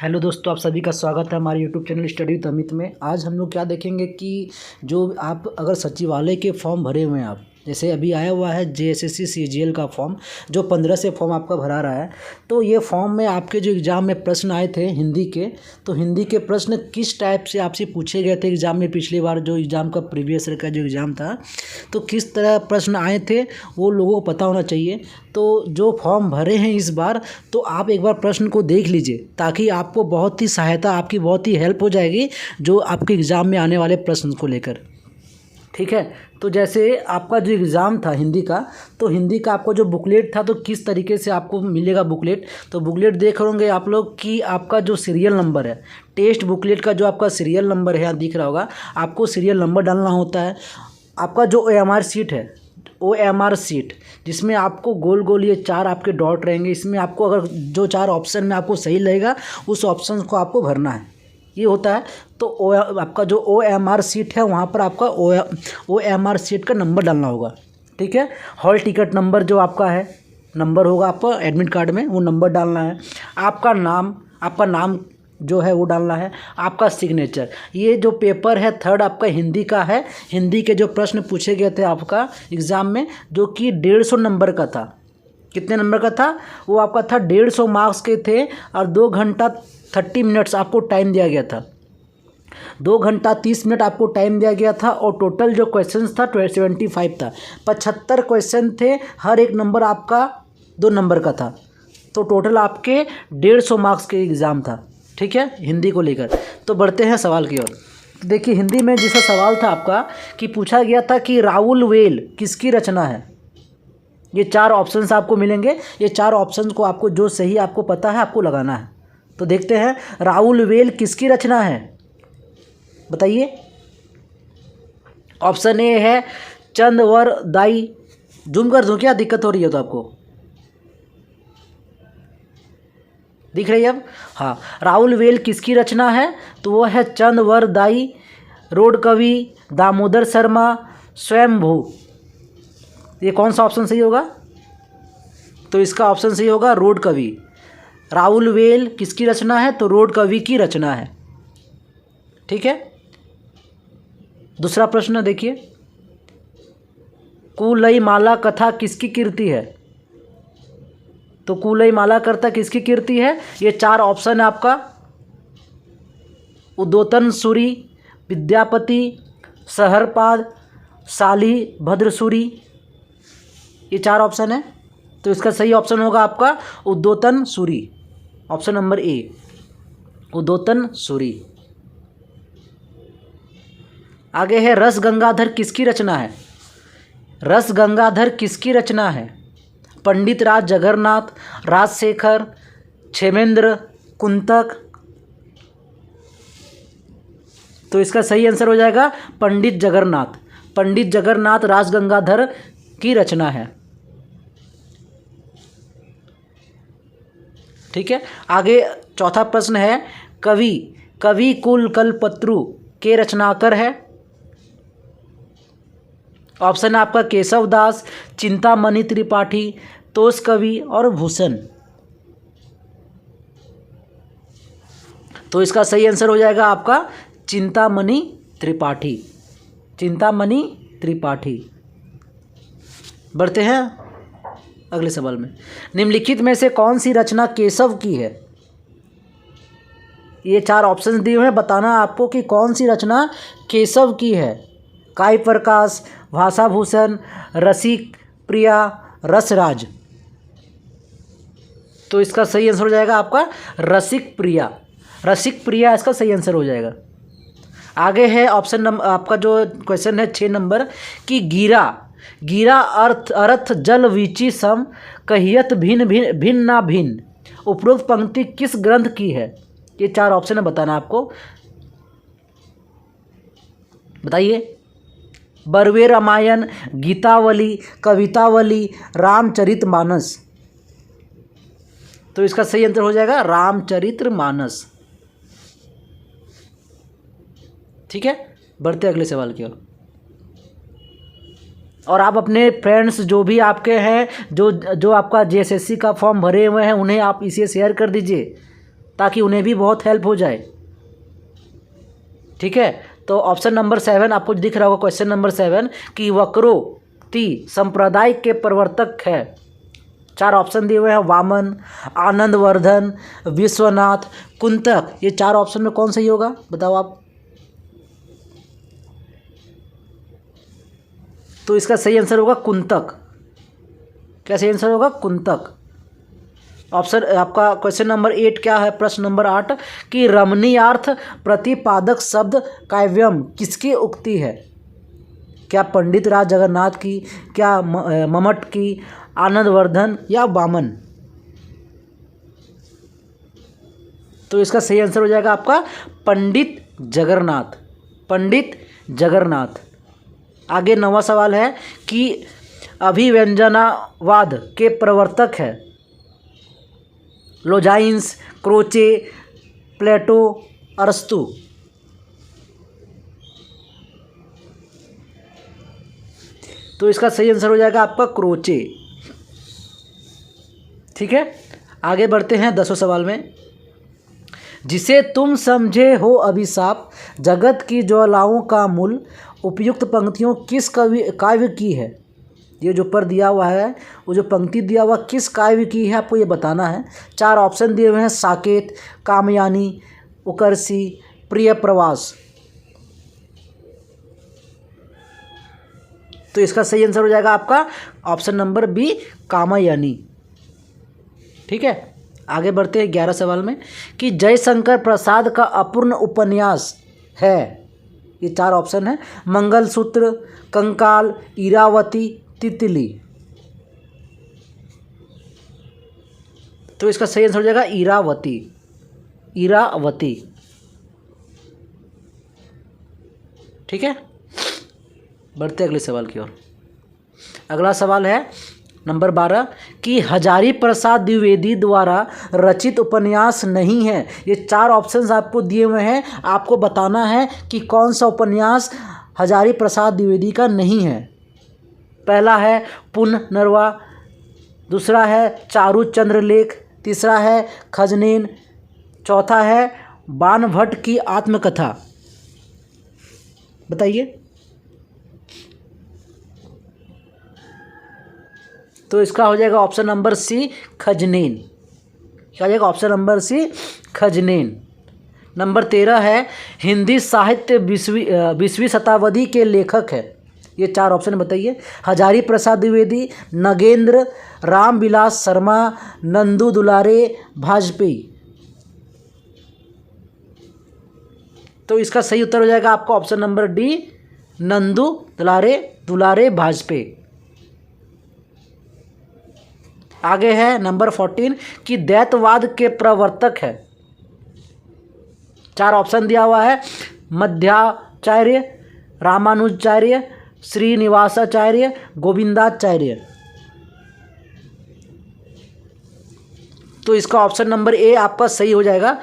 Hello दोस्तों, आप सभी का स्वागत है हमारे YouTube channel study with Amit में। आज हम लोग क्या देखेंगे कि जो आप अगर सचिवालय के फॉर्म भरे हुए हैं, आप जैसे अभी आया हुआ है जेएसएससी सीजीएल का फॉर्म, जो 15 से फॉर्म आपका भरा रहा है। तो ये फॉर्म में आपके जो एग्ज़ाम में प्रश्न आए थे हिंदी के, तो हिंदी के प्रश्न किस टाइप से आपसे पूछे गए थे एग्ज़ाम में। पिछली बार जो एग्ज़ाम का प्रीवियस ईयर का जो एग्ज़ाम था, तो किस तरह प्रश्न आए थे वो लोगों को पता होना चाहिए। तो जो फॉर्म भरे हैं इस बार, तो आप एक बार प्रश्न को देख लीजिए, ताकि आपको बहुत ही सहायता, आपकी बहुत ही हेल्प हो जाएगी जो आपके एग्ज़ाम में आने वाले प्रश्न को लेकर। ठीक है, तो जैसे आपका जो एग्ज़ाम था हिंदी का, तो हिंदी का आपको जो बुकलेट था, तो किस तरीके से आपको मिलेगा बुकलेट। तो बुकलेट देख होंगे आप लोग कि आपका जो सीरियल नंबर है, टेस्ट बुकलेट का जो आपका सीरियल नंबर है, यहाँ दिख रहा होगा, आपको सीरियल नंबर डालना होता है। आपका जो OMR सीट है, OMR सीट, जिसमें आपको गोल गोल ये 4 आपके डॉट रहेंगे, इसमें आपको अगर जो 4 ऑप्शन में आपको सही लगेगा उस ऑप्शन को आपको भरना है, ये होता है। तो आपका जो OMR सीट है, वहाँ पर आपका OMR सीट का नंबर डालना होगा। ठीक है, हॉल टिकट नंबर जो आपका है, नंबर होगा आपका एडमिट कार्ड में, वो नंबर डालना है। आपका नाम जो है वो डालना है। आपका सिग्नेचर, ये जो पेपर है थर्ड आपका हिंदी का है। हिंदी के जो प्रश्न पूछे गए थे आपका एग्ज़ाम में, जो कि 150 नंबर का था। कितने नंबर का था वो? आपका था 150 मार्क्स के थे, और 2 घंटा 30 मिनट्स आपको टाइम दिया गया था। 2 घंटा 30 मिनट आपको टाइम दिया गया था, और टोटल जो क्वेश्चन था 75 था। 75 क्वेश्चन थे, हर एक नंबर आपका 2 नंबर का था। तो टोटल आपके 150 मार्क्स के एग्ज़ाम था। ठीक है, हिंदी को लेकर। तो बढ़ते हैं सवाल की ओर। देखिए, हिंदी में जैसा सवाल था आपका कि पूछा गया था कि राउल वेल किसकी रचना है। ये 4 ऑप्शंस आपको मिलेंगे। ये 4 ऑप्शंस को आपको जो सही आपको पता है आपको लगाना है। तो देखते हैं, राउल वेल किसकी रचना है, बताइए। ऑप्शन ए है चंदवरदाई। जूम कर दूं क्या, दिक्कत हो रही है तो आपको दिख रही है अब? हाँ, राउल वेल किसकी रचना है, तो वो है चंदवरदाई, रोड कवि, दामोदर शर्मा, स्वयंभू। ये कौन सा ऑप्शन सही होगा? तो इसका ऑप्शन सही होगा रोड कवि। राउल वेल किसकी रचना है, तो रोड कवि की रचना है। ठीक है, दूसरा प्रश्न देखिए, कुलई माला कथा किसकी कीर्ति है। तो कुलई माला कथा किसकी कीर्ति है? ये 4 ऑप्शन है आपका। उद्योतन सूरी, विद्यापति, सहरपाद, साली भद्रसूरी। ये 4 ऑप्शन है। तो इसका सही ऑप्शन होगा आपका उद्योतन सूरी, ऑप्शन नंबर ए, उद्योतन सूरी। आगे है रस गंगाधर किसकी रचना है। रस गंगाधर किसकी रचना है? पंडित राज जगन्नाथ, राजशेखर, क्षेमेंद्र, कुंतक। तो इसका सही आंसर हो जाएगा पंडित जगन्नाथ। पंडित जगन्नाथ राज गंगाधर की रचना है। ठीक है, आगे चौथा प्रश्न है, कवि कुल कल्पत्रु के रचनाकर है। ऑप्शन है आपका केशव दास, चिंतामणि त्रिपाठी, तोष कवि और भूषण। तो इसका सही आंसर हो जाएगा आपका चिंतामणि त्रिपाठी। चिंतामणि त्रिपाठी। बढ़ते हैं अगले सवाल में। निम्नलिखित में से कौन सी रचना केशव की है। ये 4 ऑप्शन दिए हुए हैं, बताना आपको कि कौन सी रचना केशव की है। काव्य प्रकाश, भाषाभूषण, रसिक प्रिया, रसराज। तो इसका सही आंसर हो जाएगा आपका रसिक प्रिया। रसिक प्रिया इसका सही आंसर हो जाएगा। आगे है ऑप्शन नंबर, आपका जो क्वेश्चन है 6 नंबर, कि गिरा अर्थ जल वीची सम, कहियत भिन्न भिन्न भिन्न ना भिन्न, उपरोक्त पंक्ति किस ग्रंथ की है। ये 4 ऑप्शन है, बताना आपको, बताइए। बरवे रामायण, गीतावली, कवितावली, रामचरितमानस। तो इसका सही आंसर हो जाएगा रामचरितमानस। ठीक है, बढ़ते अगले सवाल की ओर। और आप अपने फ्रेंड्स जो भी आपके हैं, जो आपका जेएसएससी का फॉर्म भरे हुए हैं, उन्हें आप इसे शेयर कर दीजिए। ताकि उन्हें भी बहुत हेल्प हो जाए। ठीक है, तो ऑप्शन नंबर 7 आपको दिख रहा होगा, क्वेश्चन नंबर 7 कि वक्रोक्ति संप्रदाय के प्रवर्तक है। 4 ऑप्शन दिए हुए हैं, वामन, आनंदवर्धन, विश्वनाथ, कुंतक। ये 4 ऑप्शन में कौन सही होगा, बताओ आप। तो इसका सही आंसर होगा कुंतक। क्या सही आंसर होगा, कुंतक। ऑप्शन आपका क्वेश्चन नंबर 8 क्या है, प्रश्न नंबर 8 कि रमणीयार्थ प्रतिपादक शब्द काव्यम किसकी उक्ति है। क्या पंडित राज जगन्नाथ की, क्या मम्मट की, आनंदवर्धन या वामन। तो इसका सही आंसर हो जाएगा आपका पंडित जगन्नाथ, पंडित जगन्नाथ। आगे 9वां सवाल है कि अभिव्यंजनावाद के प्रवर्तक है लोजाइंस, क्रोचे, प्लेटो, अरस्तु। तो इसका सही आंसर हो जाएगा आपका क्रोचे। ठीक है, आगे बढ़ते हैं 10वें सवाल में। जिसे तुम समझे हो अभिशाप, जगत की ज्वालाओं का मूल, उपयुक्त पंक्तियों किस काव्य की है। ये जो ऊपर दिया हुआ है, वो जो पंक्ति दिया हुआ किस काव्य की है, आपको ये बताना है। 4 ऑप्शन दिए हुए हैं, साकेत, कामयानी, उकरसी, प्रिय प्रवास। तो इसका सही आंसर हो जाएगा आपका ऑप्शन नंबर बी, कामयानी। ठीक है, आगे बढ़ते हैं 11 सवाल में कि जयशंकर प्रसाद का अपूर्ण उपन्यास है। ये 4 ऑप्शन है, मंगलसूत्र, कंकाल, इरावती, तितली। तो इसका सही आंसर हो जाएगा इरावती, इरावती। ठीक है, बढ़ते अगले सवाल की ओर। अगला सवाल है नंबर 12 कि हजारी प्रसाद द्विवेदी द्वारा रचित उपन्यास नहीं है। ये 4 ऑप्शंस आपको दिए हुए हैं, आपको बताना है कि कौन सा उपन्यास हजारी प्रसाद द्विवेदी का नहीं है। पहला है पुनर्नवा, दूसरा है चारु चंद्रलेख, तीसरा है खजनेन, चौथा है बाणभट्ट की आत्मकथा। बताइए। तो इसका हो जाएगा ऑप्शन नंबर सी, खजनेन। क्या हो जाएगा ऑप्शन नंबर सी, खजनेन। नंबर 13 है हिंदी साहित्य 20वीं शताब्दी के लेखक है। ये 4 ऑप्शन बताइए, हजारी प्रसाद द्विवेदी, नगेंद्र, रामविलास शर्मा, नंदू दुलारे, वाजपेयी। तो इसका सही उत्तर हो जाएगा आपका ऑप्शन नंबर डी, नंदू दुलारे वाजपेयी। आगे है नंबर 14 कि द्वैतवाद के प्रवर्तक है। 4 ऑप्शन दिया हुआ है, मध्वाचार्य, रामानुजाचार्य, श्रीनिवासाचार्य, गोविंदाचार्य। तो इसका ऑप्शन नंबर ए आपका सही हो जाएगा,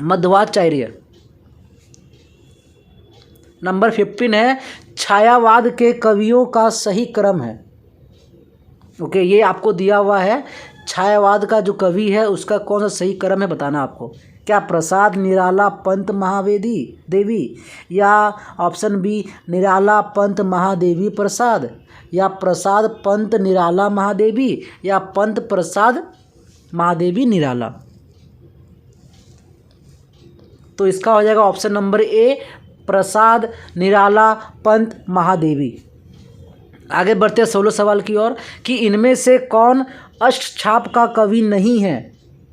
मध्वाचार्य। नंबर 15 है छायावाद के कवियों का सही क्रम है। ओके, ये आपको दिया हुआ है, छायावाद का जो कवि है उसका कौन सा सही क्रम है बताना आपको। क्या प्रसाद, निराला, पंत, महावेदी देवी, या ऑप्शन बी निराला, पंत, महादेवी, प्रसाद, या प्रसाद, पंत, निराला, महादेवी, या पंत, प्रसाद, महादेवी, निराला। तो इसका हो जाएगा ऑप्शन नंबर ए, प्रसाद, निराला, पंत, महादेवी। आगे बढ़ते हैं 16 सवाल की ओर कि इनमें से कौन अष्टछाप का कवि नहीं है।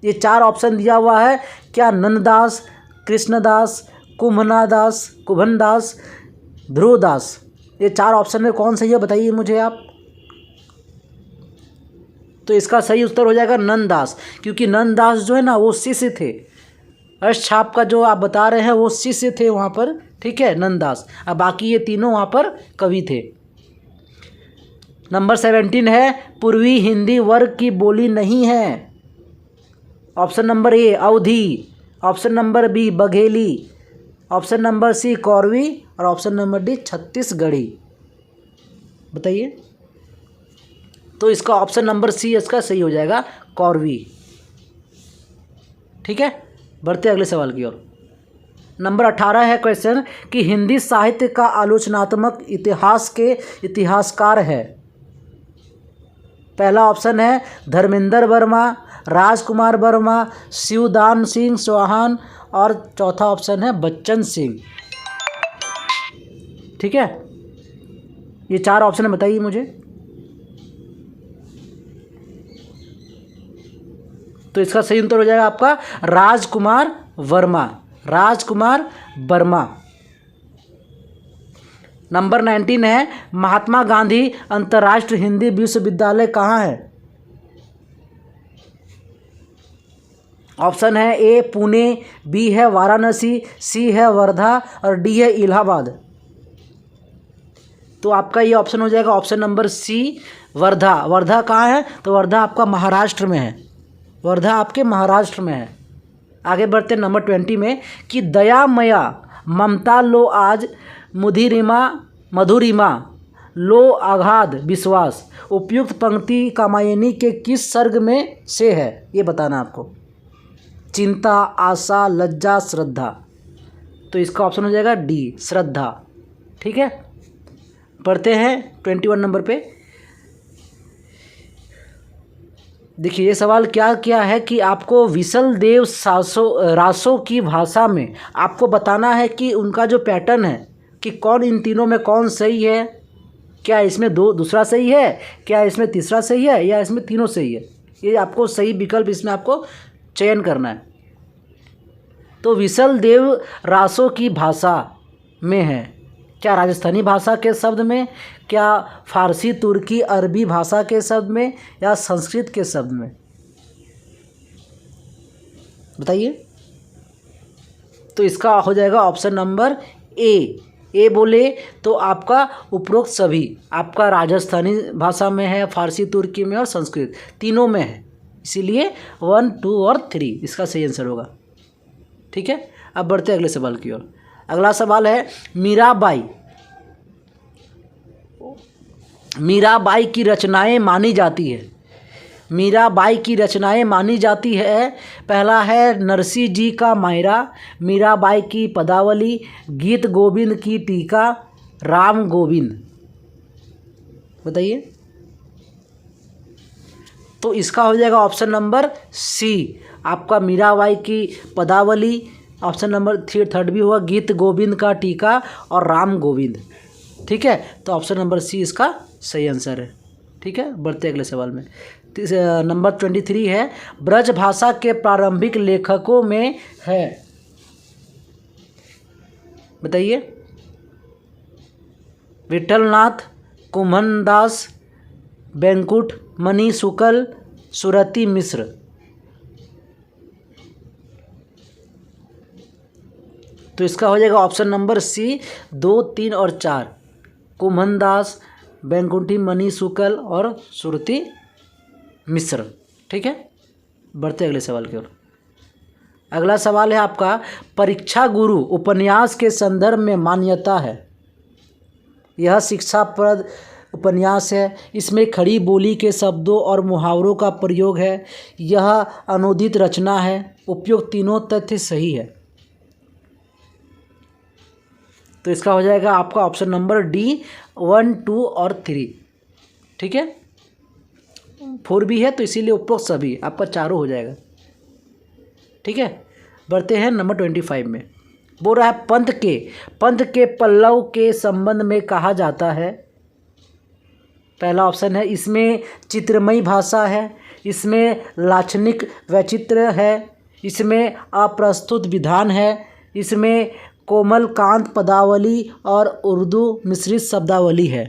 ये 4 ऑप्शन दिया हुआ है, क्या नंददास, कृष्णदास, कुंभनदास, ध्रुवदास। ये 4 ऑप्शन में कौन सही है बताइए मुझे आप। तो इसका सही उत्तर हो जाएगा नंददास, क्योंकि नंददास जो है ना वो शिष्य थे। अष्टछाप का जो आप बता रहे हैं वो शिष्य थे वहाँ पर, ठीक है, नंददास। अब बाकी ये तीनों वहाँ पर कवि थे। नंबर 17 है पूर्वी हिंदी वर्ग की बोली नहीं है। Option number A Awadhi, option number B Bagheli, option number C Kauravi, और ऑप्शन नंबर डी छत्तीसगढ़ी। बताइए। तो इसका ऑप्शन नंबर सी इसका सही हो जाएगा, कौरवी। ठीक है, बढ़ते अगले सवाल की ओर। नंबर 18 है क्वेश्चन कि हिंदी साहित्य का आलोचनात्मक इतिहास के इतिहासकार है। पहला ऑप्शन है धर्मेंद्र वर्मा, राजकुमार वर्मा, शिवदान सिंह चौहान और चौथा ऑप्शन है बच्चन सिंह। ठीक है, ये 4 ऑप्शन बताइए मुझे। तो इसका सही उत्तर हो जाएगा आपका राजकुमार वर्मा, राजकुमार वर्मा। नंबर 19 है महात्मा गांधी अंतर्राष्ट्रीय हिंदी विश्वविद्यालय कहाँ है। ऑप्शन है ए पुणे, बी है वाराणसी, सी है वर्धा और डी है इलाहाबाद। तो आपका ये ऑप्शन हो जाएगा option number C Wardha. Wardha कहाँ है, तो वर्धा आपका महाराष्ट्र में है, वर्धा आपके महाराष्ट्र में है। आगे बढ़ते नंबर 20 में कि दया मया ममता लो आज मुधिरिमा मधुरिमा लो आघात विश्वास उपयुक्त पंक्ति कामायनी के किस सर्ग में से है, ये बताना आपको। चिंता, आशा, लज्जा, श्रद्धा। तो इसका ऑप्शन हो जाएगा डी श्रद्धा। ठीक है, पढ़ते हैं 21 नंबर पे। देखिए ये सवाल क्या है कि आपको विसल देव रासों की भाषा में आपको बताना है कि उनका जो पैटर्न है कि कौन इन तीनों में कौन सही है, क्या इसमें दूसरा सही है, क्या इसमें तीसरा सही है, या इसमें तीनों सही है। ये आपको सही विकल्प इसमें आपको चयन करना है। तो विसल देव रासों की भाषा में है, क्या राजस्थानी भाषा के शब्द में, क्या फारसी, तुर्की, अरबी भाषा के शब्द में, या संस्कृत के शब्द में, बताइए। तो इसका हो जाएगा ऑप्शन नंबर ए बोले तो आपका उपरोक्त सभी आपका राजस्थानी भाषा में है, फारसी, तुर्की में और संस्कृत तीनों में है, इसीलिए 1, 2 और 3 इसका सही आंसर होगा। ठीक है, अब बढ़ते अगले सवाल की ओर। अगला सवाल है मीराबाई की रचनाएं मानी जाती है। मीराबाई की रचनाएं मानी जाती है। पहला है नरसिंह जी का मायरा, मीराबाई की पदावली, गीत गोविंद की टीका, राम गोविंद। बताइए। तो इसका हो जाएगा ऑप्शन नंबर सी आपका मीराबाई की पदावली। ऑप्शन नंबर 3 भी हुआ गीत गोविंद का टीका और राम गोविंद। ठीक है, तो ऑप्शन नंबर सी इसका सही आंसर है। ठीक है, बढ़ते अगले सवाल में। नंबर 23 है ब्रज भाषा के प्रारंभिक लेखकों में है, बताइए। विठलनाथ, कुम्भनदास, बैंकुट मणि शुक्ल, सुरति मिश्र। तो इसका हो जाएगा ऑप्शन नंबर सी 2, 3 और 4 कुम्भनदास, बैंकुटी मणि शुक्ल और सुरति मिश्र। ठीक है, बढ़ते अगले सवाल की ओर। अगला सवाल है आपका परीक्षा गुरु उपन्यास के संदर्भ में मान्यता है। यह शिक्षाप्रद उपन्यास है। इसमें खड़ी बोली के शब्दों और मुहावरों का प्रयोग है। यह अनुदित रचना है। उपयुक्त तीनों तथ्य सही है। तो इसका हो जाएगा आपका ऑप्शन नंबर डी 1, 2 और 3। ठीक है, 4 भी है तो इसीलिए उपरोक्त सभी आपका चारों हो जाएगा। ठीक है, बढ़ते हैं नंबर 25 में। बोल रहा है पंथ के पल्लव के संबंध में कहा जाता है। पहला ऑप्शन है इसमें चित्रमयी भाषा है, इसमें लाक्षणिक वैचित्र्य है, इसमें अप्रस्तुत विधान है, इसमें कोमल कांत पदावली और उर्दू मिश्रित शब्दावली है।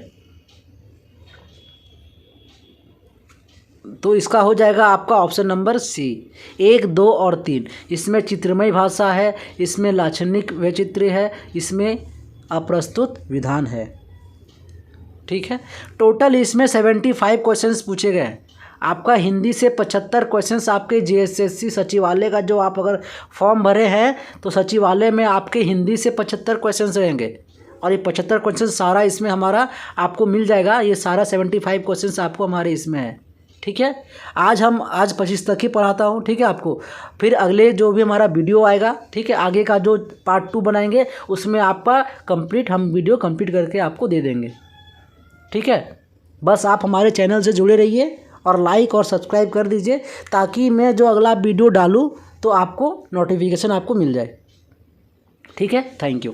तो इसका हो जाएगा आपका ऑप्शन नंबर सी 1, 2 और 3। इसमें चित्रमयी भाषा है, इसमें लाक्षणिक वैचित्र्य है, इसमें अप्रस्तुत विधान है। ठीक है, टोटल इसमें 75 क्वेश्चंस पूछे गए हैं। आपका हिंदी से 75 क्वेश्चंस आपके जेएसएससी सचिवालय का जो आप अगर फॉर्म भरे हैं तो सचिवालय में आपके हिंदी से 75 क्वेश्चंस रहेंगे और ये 75 क्वेश्चंस सारा इसमें हमारा आपको मिल जाएगा। ये सारा 75 क्वेश्चंस आपको हमारे इसमें है। ठीक है। आज 25 तक ही पढ़ाता हूँ, ठीक है आपको। फिर अगले जो भी हमारा वीडियो आएगा, ठीक है, आगे का जो पार्ट 2 बनाएंगे उसमें आपका हम वीडियो कंप्लीट करके आपको दे देंगे, ठीक है। बस आप हमारे चैनल से जुड़े रहिए और लाइक और सब्सक्राइब कर दीजिए, ताकि मैं जो अगला वीडियो डालूँ तो आपको नोटिफिकेशन आपको मिल जाए, ठीक है। Thank you.